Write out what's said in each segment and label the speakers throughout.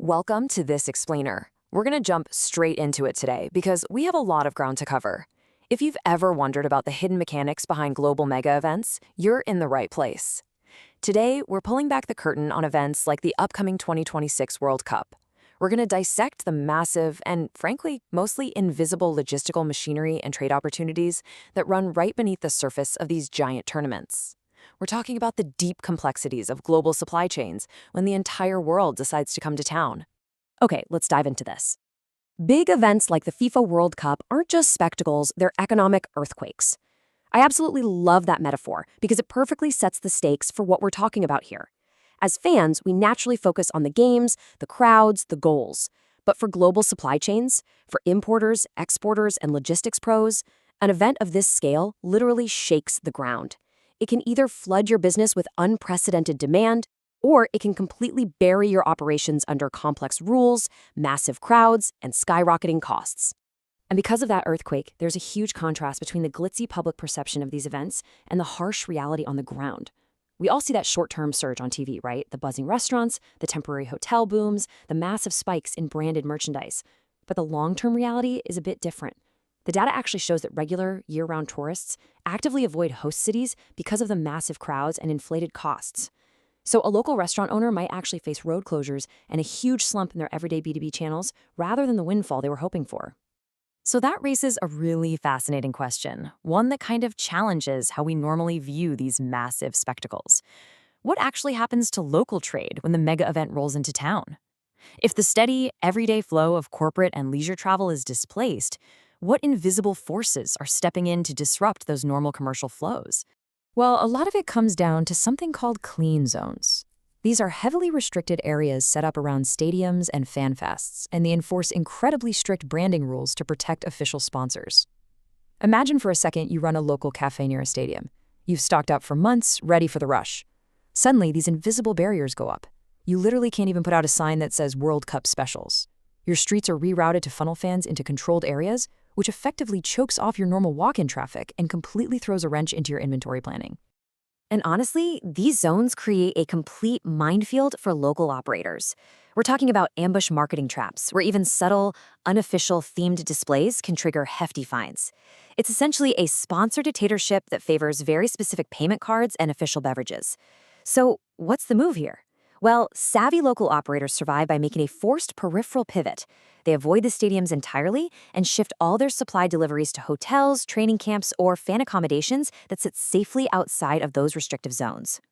Speaker 1: Welcome to this explainer. We're going to jump straight into it today because we have a lot of ground to cover. If you've ever wondered about the hidden mechanics behind global mega events, you're in the right place. Today, we're pulling back the curtain on events like the upcoming 2026 World Cup. We're going to dissect the massive and, frankly, mostly invisible logistical machinery and trade opportunities that run right beneath the surface of these giant tournaments. We're talking about the deep complexities of global supply chains when the entire world decides to come to town. Okay, let's dive into this. Big events like the FIFA World Cup aren't just spectacles, they're economic earthquakes. I absolutely love that metaphor because it perfectly sets the stakes for what we're talking about here. As fans, we naturally focus on the games, the crowds, the goals. But for global supply chains, for importers, exporters, and logistics pros, an event of this scale literally shakes the ground. It can either flood your business with unprecedented demand, or it can completely bury your operations under complex rules, massive crowds, and skyrocketing costs. And because of that earthquake, there's a huge contrast between the glitzy public perception of these events and the harsh reality on the ground. We all see that short-term surge on TV, right? The buzzing restaurants, the temporary hotel booms, the massive spikes in branded merchandise. But the long-term reality is a bit different. The data actually shows that regular, year-round tourists actively avoid host cities because of the massive crowds and inflated costs. So a local restaurant owner might actually face road closures and a huge slump in their everyday B2B channels rather than the windfall they were hoping for. So that raises a really fascinating question, one that kind of challenges how we normally view these massive spectacles. What actually happens to local trade when the mega event rolls into town? If the steady, everyday flow of corporate and leisure travel is displaced, what invisible forces are stepping in to disrupt those normal commercial flows? Well, a lot of it comes down to something called clean zones. These are heavily restricted areas set up around stadiums and fan fests, and they enforce incredibly strict branding rules to protect official sponsors. Imagine for a second you run a local cafe near a stadium. You've stocked up for months, ready for the rush. Suddenly, these invisible barriers go up. You literally can't even put out a sign that says World Cup specials. Your streets are rerouted to funnel fans into controlled areas, which effectively chokes off your normal walk-in traffic and completely throws a wrench into your inventory planning. And honestly, these zones create a complete minefield for local operators. We're talking about ambush marketing traps, where even subtle, unofficial themed displays can trigger hefty fines. It's essentially a sponsor dictatorship that favors very specific payment cards and official beverages. So what's the move here? Well, savvy local operators survive by making a forced peripheral pivot. They avoid the stadiums entirely and shift all their supply deliveries to hotels, training camps, or fan accommodations that sit safely outside of those restrictive zones.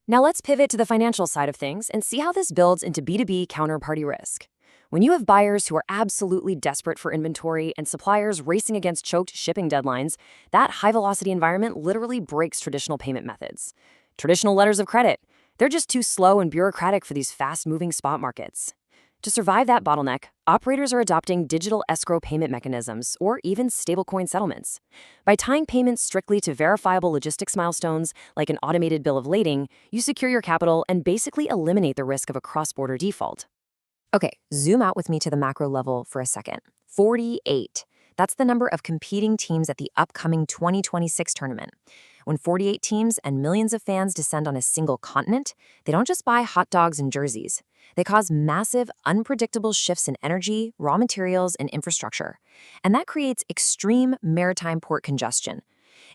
Speaker 1: Now let's pivot to the financial side of things and see how this builds into B2B counterparty risk. When you have buyers who are absolutely desperate for inventory and suppliers racing against choked shipping deadlines, that high-velocity environment literally breaks traditional payment methods. Traditional letters of credit, they're just too slow and bureaucratic for these fast-moving spot markets. To survive that bottleneck, operators are adopting digital escrow payment mechanisms or even stablecoin settlements. By tying payments strictly to verifiable logistics milestones like an automated bill of lading, you secure your capital and basically eliminate the risk of a cross-border default. Okay, zoom out with me to the macro level for a second. 48. That's the number of competing teams at the upcoming 2026 tournament. When 48 teams and millions of fans descend on a single continent, they don't just buy hot dogs and jerseys. They cause massive, unpredictable shifts in energy, raw materials, and infrastructure. And that creates extreme maritime port congestion.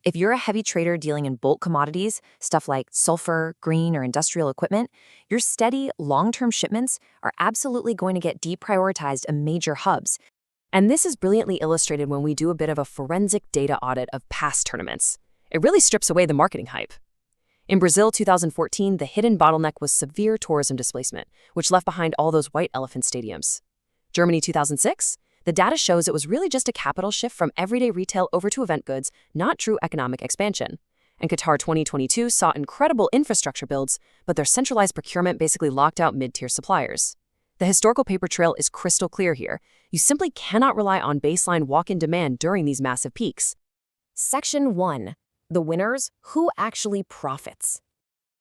Speaker 1: If you're a heavy trader dealing in bulk commodities, stuff like sulfur, green, or industrial equipment, your steady, long-term shipments are absolutely going to get deprioritized in major hubs. And this is brilliantly illustrated when we do a bit of a forensic data audit of past tournaments. It really strips away the marketing hype. In Brazil 2014, the hidden bottleneck was severe tourism displacement, which left behind all those white elephant stadiums. Germany 2006, the data shows it was really just a capital shift from everyday retail over to event goods, not true economic expansion. And Qatar 2022 saw incredible infrastructure builds, but their centralized procurement basically locked out mid-tier suppliers. The historical paper trail is crystal clear here. You simply cannot rely on baseline walk-in demand during these massive peaks. Section 1. The winners, who actually profits.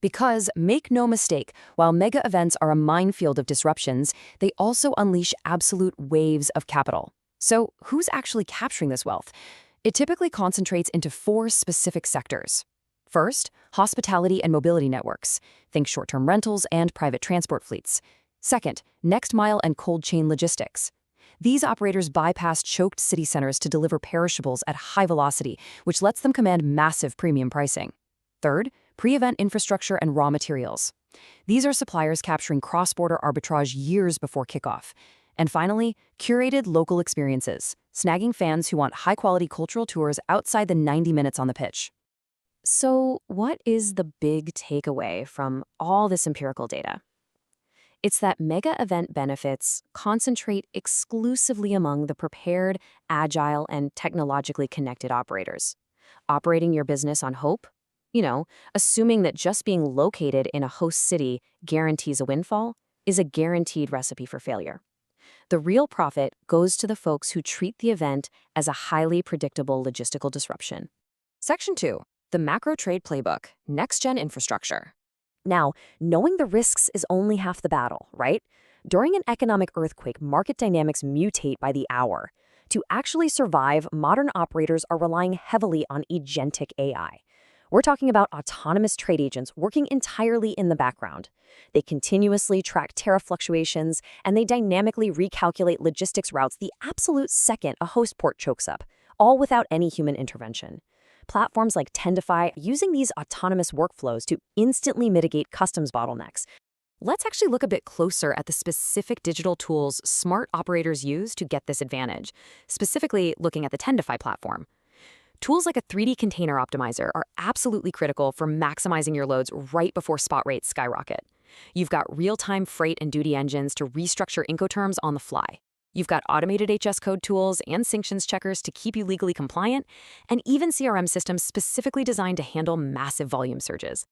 Speaker 1: Because, make no mistake, while mega events are a minefield of disruptions, they also unleash absolute waves of capital. So, who's actually capturing this wealth? It typically concentrates into 4 specific sectors. First, hospitality and mobility networks. Think short-term rentals and private transport fleets. Second, next mile and cold chain logistics. These operators bypass choked city centers to deliver perishables at high velocity, which lets them command massive premium pricing. Third, pre-event infrastructure and raw materials. These are suppliers capturing cross-border arbitrage years before kickoff. And finally, curated local experiences, snagging fans who want high-quality cultural tours outside the 90 minutes on the pitch. So, what is the big takeaway from all this empirical data? It's that mega event benefits concentrate exclusively among the prepared, agile, and technologically connected operators. Operating your business on hope? Assuming that just being located in a host city guarantees a windfall, is a guaranteed recipe for failure. The real profit goes to the folks who treat the event as a highly predictable logistical disruption. Section 2. The Macro Trade Playbook, Next-Gen Infrastructure. Now, knowing the risks is only half the battle, right? During an economic earthquake, market dynamics mutate by the hour. To actually survive, modern operators are relying heavily on agentic AI. We're talking about autonomous trade agents working entirely in the background. They continuously track tariff fluctuations, and they dynamically recalculate logistics routes the absolute second a host port chokes up, all without any human intervention. Platforms like Tendify are using these autonomous workflows to instantly mitigate customs bottlenecks. Let's actually look a bit closer at the specific digital tools smart operators use to get this advantage, specifically looking at the Tendify platform. Tools like a 3D container optimizer are absolutely critical for maximizing your loads right before spot rates skyrocket. You've got real-time freight and duty engines to restructure Incoterms on the fly. You've got automated HS code tools and sanctions checkers to keep you legally compliant, and even CRM systems specifically designed to handle massive volume surges.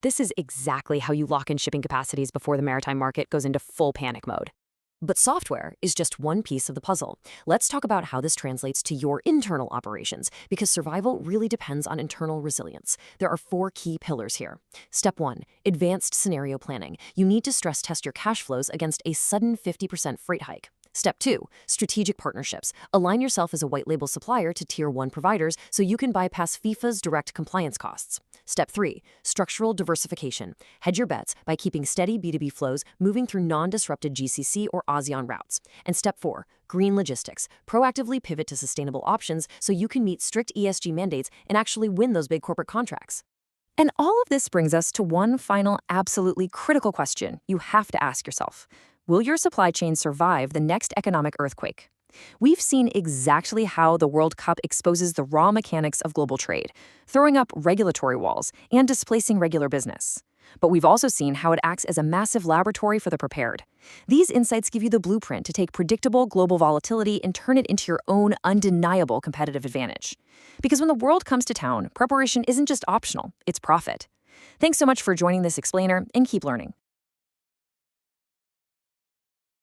Speaker 1: This is exactly how you lock in shipping capacities before the maritime market goes into full panic mode. But software is just one piece of the puzzle. Let's talk about how this translates to your internal operations, because survival really depends on internal resilience. There are 4 key pillars here. Step 1, advanced scenario planning. You need to stress test your cash flows against a sudden 50% freight hike. Step 2, strategic partnerships. Align yourself as a white label supplier to Tier 1 providers so you can bypass FIFA's direct compliance costs. Step 3, structural diversification. Hedge your bets by keeping steady B2B flows moving through non-disrupted GCC or ASEAN routes. And Step 4, green logistics. Proactively pivot to sustainable options so you can meet strict ESG mandates and actually win those big corporate contracts. And all of this brings us to one final, absolutely critical question you have to ask yourself. Will your supply chain survive the next economic earthquake? We've seen exactly how the World Cup exposes the raw mechanics of global trade, throwing up regulatory walls and displacing regular business. But we've also seen how it acts as a massive laboratory for the prepared. These insights give you the blueprint to take predictable global volatility and turn it into your own undeniable competitive advantage. Because when the world comes to town, preparation isn't just optional, it's profit. Thanks so much for joining this explainer, and keep learning.